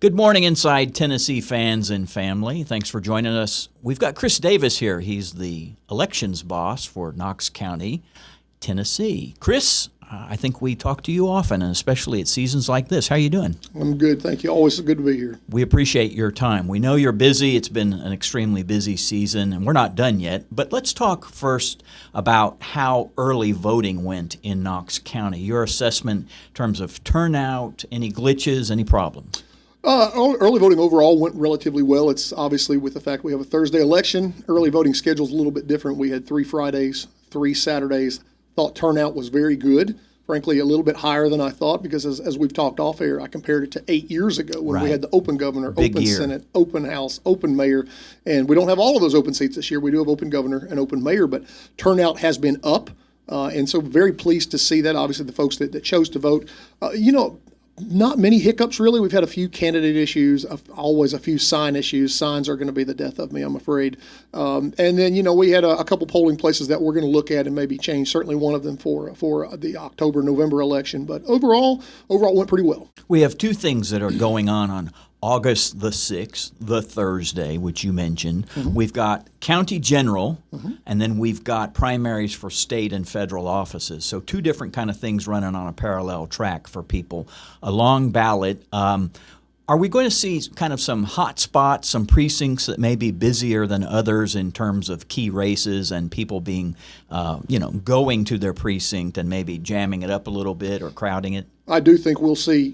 Good morning, Inside Tennessee fans and family. Thanks for joining us. We've got Chris Davis here. He's the elections boss for Knox County, Tennessee. Chris, I think we talk to you often, and especially at seasons like this. How are you doing? I'm good, thank you. Always good to be here. We appreciate your time. We know you're busy. It's been an extremely busy season, and we're not done yet. But let's talk first about how early voting went in Knox County. Your assessment in terms of turnout, any glitches, any problems? Early voting overall went relatively well. It's obviously with the fact we have a Thursday election. Early voting schedule is a little bit different. We had 3 Fridays, 3 Saturdays. Thought turnout was very good. Frankly, a little bit higher than I thought because as we've talked off air, I compared it to 8 years ago when we had the open governor, open Senate, open House, open mayor. And we don't have all of those open seats this year. We do have open governor and open mayor, but turnout has been up. And so very pleased to see that. Obviously, the folks that chose to vote, not many hiccups, really. We've had a few candidate issues, always a few sign issues. Signs are going to be the death of me, I'm afraid. And then, we had a couple polling places that we're going to look at and maybe change, certainly one of them for the October-November election. But overall went pretty well. We have two things that are going on August the 6th, the Thursday, which you mentioned. Mm-hmm. We've got county general, and then we've got primaries for state and federal offices. So two different kind of things running on a parallel track for people. A long ballot. Are we going to see kind of some hot spots, some precincts that may be busier than others in terms of key races and people being, going to their precinct and maybe jamming it up a little bit or crowding it? I do think we'll see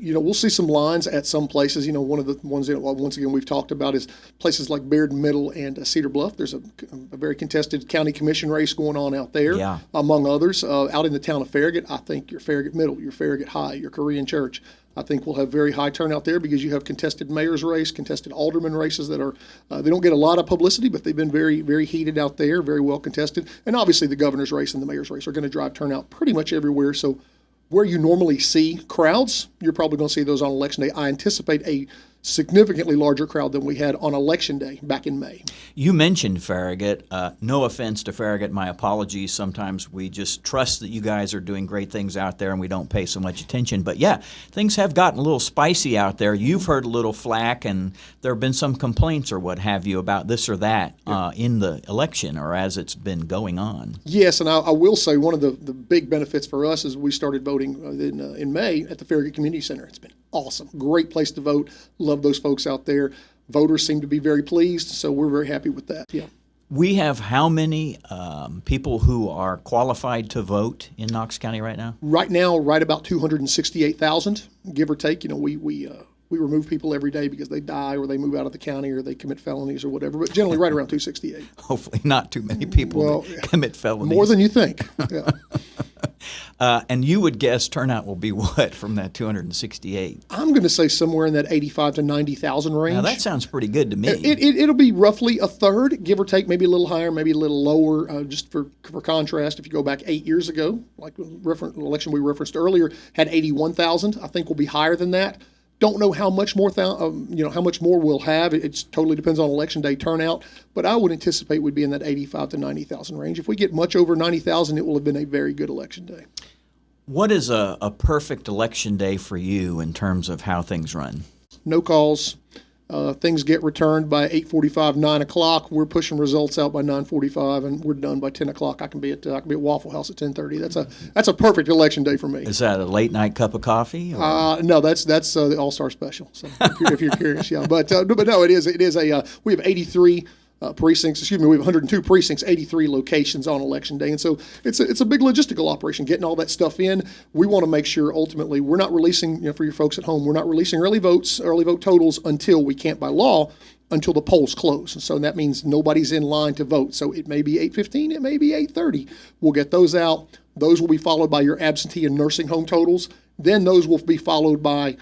some lines at some places. One of the ones that, once again, we've talked about is places like Baird Middle and Cedar Bluff. There's a very contested county commission race going on out there, among others. Out in the town of Farragut, I think your Farragut Middle, your Farragut High, your Korean Church, I think we'll have very high turnout there because you have contested mayor's race, contested alderman races that are, they don't get a lot of publicity, but they've been very, very heated out there, very well contested. And obviously the governor's race and the mayor's race are going to drive turnout pretty much everywhere. So where you normally see crowds, you're probably going to see those on Election Day. I anticipate a significantly larger crowd than we had on Election Day back in May. You mentioned Farragut. No offense to Farragut. My apologies. Sometimes we just trust that you guys are doing great things out there and we don't pay so much attention. But yeah, things have gotten a little spicy out there. You've heard a little flack and there have been some complaints or what have you about this or that in the election or as it's been going on. Yes, and I will say one of the big benefits for us is we started voting in May at the Farragut Community Center. It's been awesome. Great place to vote. Love those folks out there. Voters seem to be very pleased, so we're very happy with that. Yeah. We have how many people who are qualified to vote in Knox County right now? Right now, right about 268,000, give or take. We remove people every day because they die or they move out of the county or they commit felonies or whatever, but generally right around 268. Hopefully not too many people commit felonies. More than you think. Yeah. And you would guess turnout will be what from that 268? I'm going to say somewhere in that 85 to 90,000 range. Now that sounds pretty good to me. It'll be roughly a third, give or take, maybe a little higher, maybe a little lower. Just for contrast, if you go back 8 years ago, like the election we referenced earlier, had 81,000. I think we'll be higher than that. Don't know how much more how much more we'll have. It totally depends on Election Day turnout, but I would anticipate we'd be in that 85 to 90,000 range. If we get much over 90,000, it will have been a very good Election Day. What is a perfect Election Day for you in terms of how things run? No calls. Things get returned by 8:45, 9 o'clock. We're pushing results out by 9:45, and we're done by 10 o'clock. I can be at Waffle House at 10:30. That's a perfect Election Day for me. Is that a late night cup of coffee? No, that's the All-Star Special. So if you're curious, yeah. But no, it is we have 83. Precincts, we have 102 precincts, 83 locations on Election Day. And so it's a big logistical operation, getting all that stuff in. We want to make sure ultimately we're not releasing, for your folks at home, we're not releasing early vote totals until we can't by law, until the polls close. And so that means nobody's in line to vote. So it may be 8:15, it may be 8:30. We'll get those out. Those will be followed by your absentee and nursing home totals. Then those will be followed by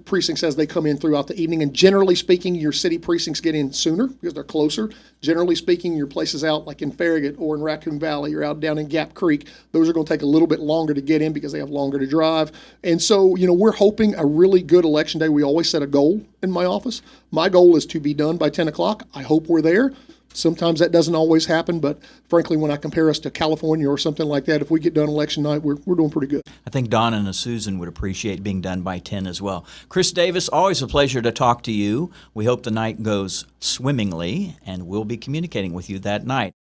precincts as they come in throughout the evening. And generally speaking, your city precincts get in sooner because they're closer. Generally speaking, your places out like in Farragut or in Raccoon Valley or out down in Gap Creek, those are going to take a little bit longer to get in because they have longer to drive. And so, we're hoping a really good Election Day. We always set a goal in my office. My goal is to be done by 10 o'clock. I hope we're there. Sometimes that doesn't always happen, but frankly, when I compare us to California or something like that, if we get done election night, we're doing pretty good. I think Don and Susan would appreciate being done by 10 as well. Chris Davis, always a pleasure to talk to you. We hope the night goes swimmingly, and we'll be communicating with you that night.